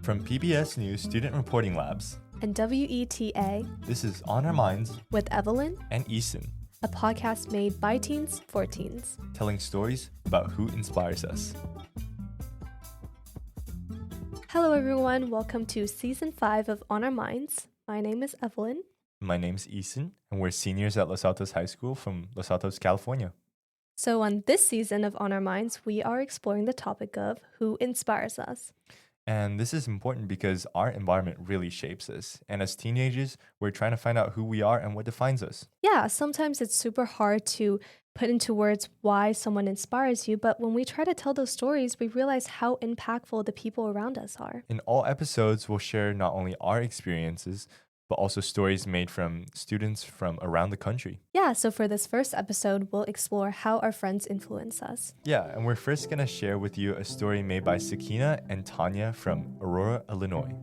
From PBS News Student Reporting Labs and WETA, this is On Our Minds with Evelyn and Eason, a podcast made by teens for teens, telling stories about who inspires us. Hello everyone, welcome to Season 5 of On Our Minds. My name is Evelyn. My name's Eason, and we're seniors at Los Altos High School from Los Altos, California. So on this season of On Our Minds, we are exploring the topic of who inspires us. And this is important because our environment really shapes us. And as teenagers, we're trying to find out who we are and what defines us. Yeah, sometimes it's super hard to put into words why someone inspires you, but when we try to tell those stories, we realize how impactful the people around us are. In all episodes, we'll share not only our experiences, but also stories made from students from around the country. Yeah, so for this first episode, we'll explore how our friends influence us. Yeah, and we're first going to share with you a story made by Sakeenah and Tanya from Aurora, Illinois.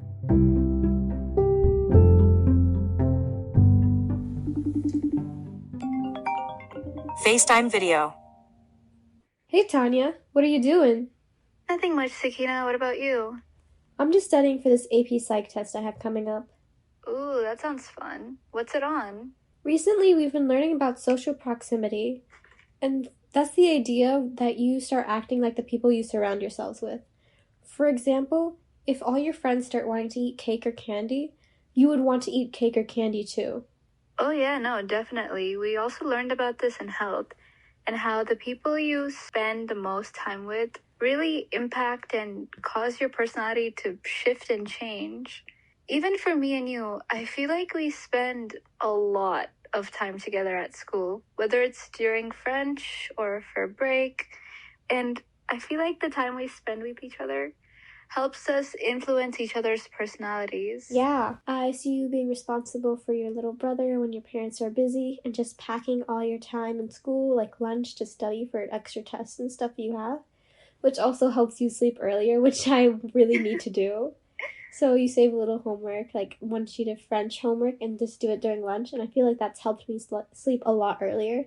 FaceTime video. Hey Tanya, what are you doing? Nothing much, Sakeenah. What about you? I'm just studying for this AP Psych test I have coming up. Ooh, that sounds fun. What's it on? Recently, we've been learning about social proximity, and that's the idea that you start acting like the people you surround yourselves with. For example, if all your friends start wanting to eat cake or candy, you would want to eat cake or candy too. Oh yeah, no, definitely. We also learned about this in health, and how the people you spend the most time with really impact and cause your personality to shift and change. Even for me and you, I feel like we spend a lot of time together at school, whether it's during French or for break. And I feel like the time we spend with each other helps us influence each other's personalities. Yeah, I see you being responsible for your little brother when your parents are busy and just packing all your time in school, like lunch, to study for extra tests and stuff you have, which also helps you sleep earlier, which I really need to do. So you save a little homework, like one sheet of French homework, and just do it during lunch. And I feel like that's helped me sleep a lot earlier.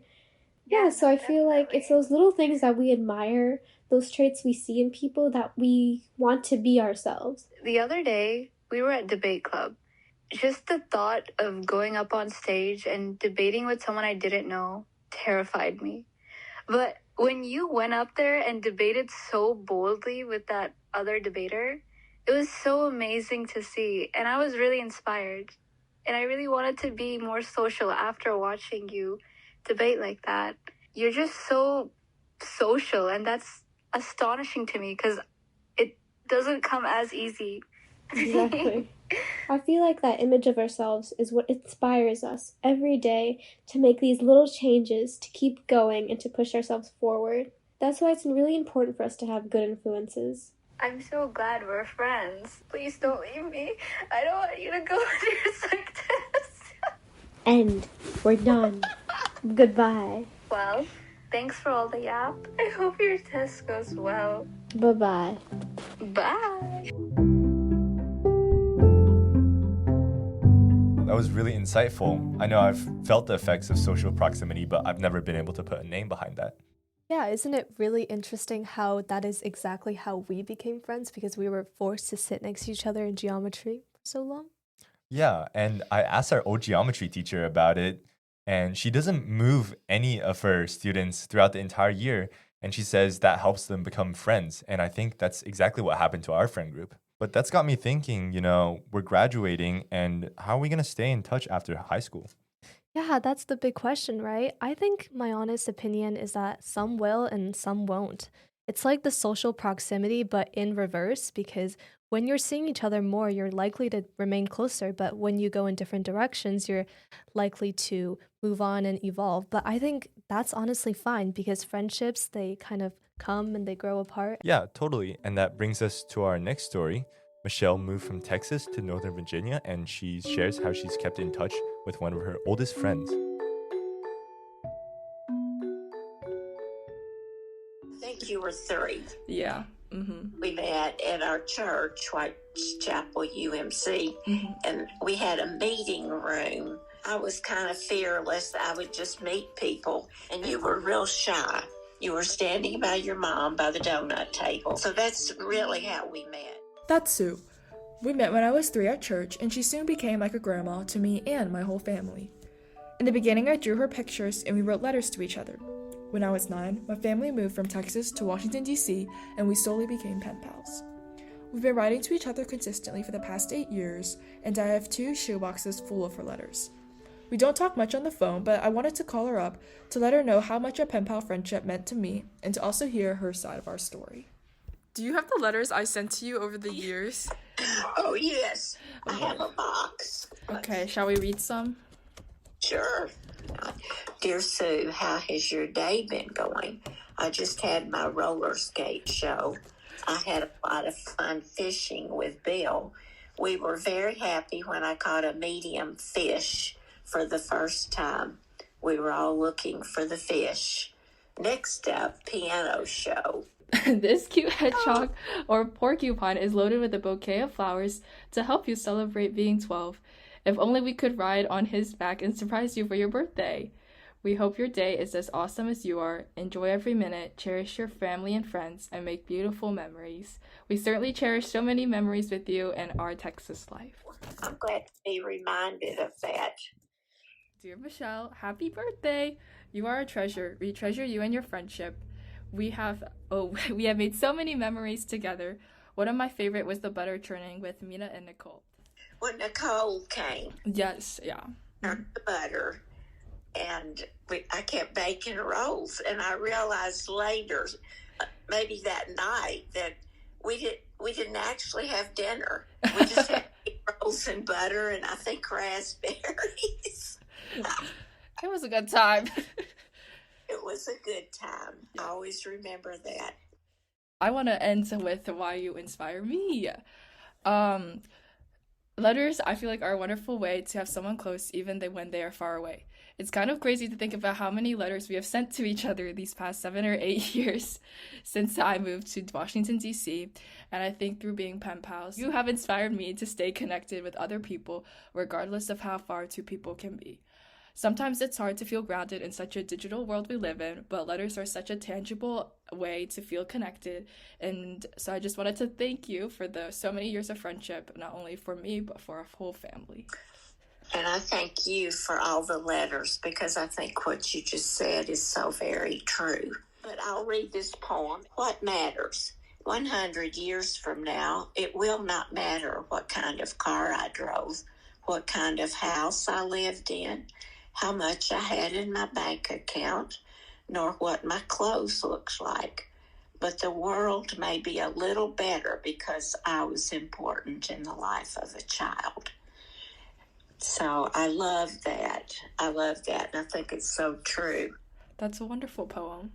Yeah, so I feel like it's those little things that we admire, those traits we see in people that we want to be ourselves. The other day, we were at debate club. Just the thought of going up on stage and debating with someone I didn't know terrified me. But when you went up there and debated so boldly with that other debater, it was so amazing to see, and I was really inspired. And I really wanted to be more social after watching you debate like that. You're just so social, and that's astonishing to me because it doesn't come as easy. Exactly. I feel like that image of ourselves is what inspires us every day to make these little changes, to keep going, and to push ourselves forward. That's why it's really important for us to have good influences. I'm so glad we're friends. Please don't leave me. I don't want you to go to your psych test. And we're done. Goodbye. Well, thanks for all the yap. I hope your test goes well. Bye-bye. Bye. That was really insightful. I know I've felt the effects of social proximity, but I've never been able to put a name behind that. Yeah, isn't it really interesting how that is exactly how we became friends, because we were forced to sit next to each other in geometry for so long? Yeah, and I asked our old geometry teacher about it, and she doesn't move any of her students throughout the entire year, and she says that helps them become friends, and I think that's exactly what happened to our friend group. But that's got me thinking, we're graduating, and how are we going to stay in touch after high school? Yeah, that's the big question, right? I think my honest opinion is that some will and some won't. It's like the social proximity, but in reverse, because when you're seeing each other more, you're likely to remain closer, but when you go in different directions, you're likely to move on and evolve. But I think that's honestly fine, because friendships, they kind of come and they grow apart. Yeah, totally. And that brings us to our next story. Michelle moved from Texas to Northern Virginia, and she shares how she's kept in touch with one of her oldest friends. I think you were 3. Yeah. Mm-hmm. We met at our church, Whitechapel UMC, and we had a meeting room. I was kind of fearless. I would just meet people, and you were real shy. You were standing by your mom by the donut table. So that's really how we met. That's Sue. We met when I was 3 at church, and she soon became like a grandma to me and my whole family. In the beginning, I drew her pictures and we wrote letters to each other. When I was 9, my family moved from Texas to Washington, D.C., and we slowly became pen pals. We've been writing to each other consistently for the past 8 years, and I have 2 shoeboxes full of her letters. We don't talk much on the phone, but I wanted to call her up to let her know how much a pen pal friendship meant to me and to also hear her side of our story. Do you have the letters I sent to you over the years? Oh, yes. I have a box. Okay, shall we read some? Sure. Dear Sue, how has your day been going? I just had my roller skate show. I had a lot of fun fishing with Bill. We were very happy when I caught a medium fish for the first time. We were all looking for the fish. Next up, piano show. This cute hedgehog or porcupine is loaded with a bouquet of flowers to help you celebrate being 12. If only we could ride on his back and surprise you for your birthday. We hope your day is as awesome as you are. Enjoy every minute, cherish your family and friends, and make beautiful memories. We certainly cherish so many memories with you and our Texas life. I'm glad to be reminded of that. Dear Michelle, happy birthday! You are a treasure. We treasure you and your friendship. We have made so many memories together. One of my favorite was the butter churning with Mina and Nicole. When Nicole came, Yes, yeah. the butter, and I kept baking rolls, and I realized later, maybe that night, that we didn't actually have dinner. We just had rolls and butter, and I think raspberries. It was a good time. It was a good time. I always remember that. I want to end with why you inspire me. Letters, I feel like, are a wonderful way to have someone close even when they are far away. It's kind of crazy to think about how many letters we have sent to each other these past 7 or 8 years since I moved to Washington, D.C., and I think through being pen pals, you have inspired me to stay connected with other people regardless of how far 2 people can be. Sometimes it's hard to feel grounded in such a digital world we live in, but letters are such a tangible way to feel connected. And so I just wanted to thank you for so many years of friendship, not only for me, but for our whole family. And I thank you for all the letters, because I think what you just said is so very true. But I'll read this poem. What matters? 100 years from now, it will not matter what kind of car I drove, what kind of house I lived in, how much I had in my bank account, nor what my clothes looked like. But the world may be a little better because I was important in the life of a child. So I love that. And I think it's so true. That's a wonderful poem.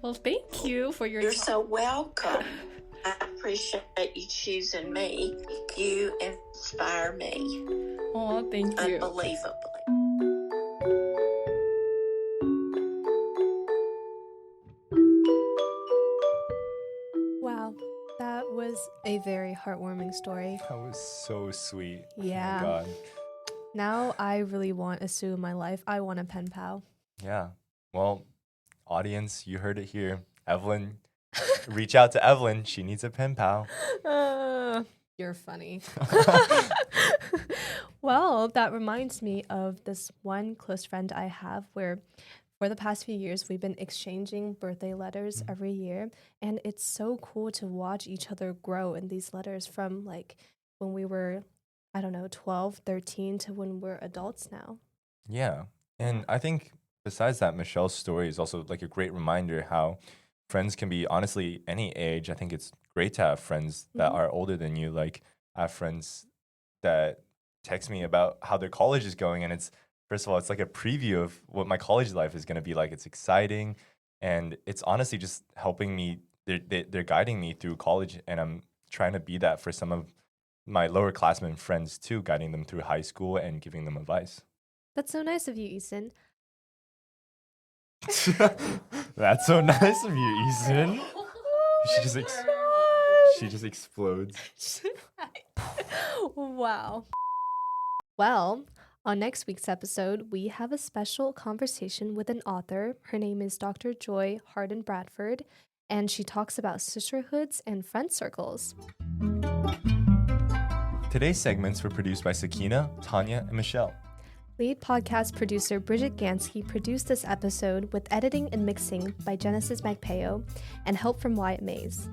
Well, thank you for your You're so welcome. I appreciate you choosing me. You inspire me. Oh, thank you. Unbelievably. Wow, that was a very heartwarming story. That was so sweet. Yeah. Oh my God. Now I really want a Sue in my life. I want a pen pal. Yeah. Well, audience, you heard it here. Evelyn, reach out to Evelyn. She needs a pen pal. You're funny. Well, that reminds me of this one close friend I have where for the past few years, we've been exchanging birthday letters every year. And it's so cool to watch each other grow in these letters from like when we were, 12, 13 to when we're adults now. Yeah. And I think besides that, Michelle's story is also like a great reminder how friends can be honestly any age. I think it's great to have friends that are older than you. Like I have friends that text me about how their college is going, and it's first of all, it's like a preview of what my college life is going to be like. It's exciting, and it's honestly just helping me. They're guiding me through college, and I'm trying to be that for some of my lower classmen friends too, guiding them through high school and giving them advice. That's so nice of you, Eason. That's so nice of you, Eason. She just explodes. Wow. Well, on next week's episode, we have a special conversation with an author. Her name is Dr. Joy Harden Bradford, and she talks about sisterhoods and friend circles. Today's segments were produced by Sakeenah, Tanya, and Michelle. Lead podcast producer Briget Ganske produced this episode with editing and mixing by Genesis Magpayo and help from Wyatt Mayes.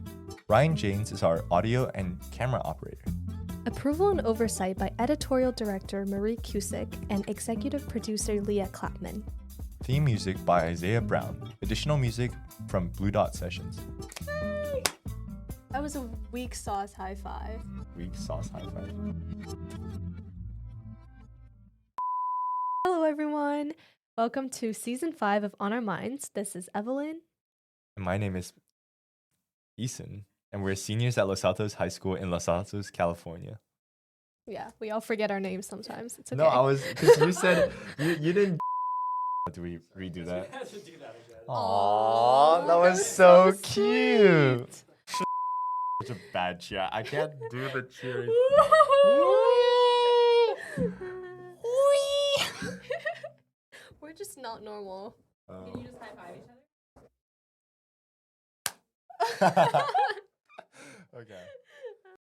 Ryan James is our audio and camera operator. Approval and oversight by editorial director Marie Cusick and executive producer Leah Clapman. Theme music by Isaiah Brown. Additional music from Blue Dot Sessions. That was a weak sauce high five. Weak sauce high five. Hello, everyone. Welcome to season 5 of On Our Minds. This is Evelyn. And my name is Eason, and we're seniors at Los Altos High School in Los Altos, California. Yeah, we all forget our names sometimes. It's okay. No, because you said, you didn't. Do we redo that? You have to do that again. Aww, that was so cute. Such a bad cheer. I can't do the cheers. We're just not normal. Can you just high five each other? Okay.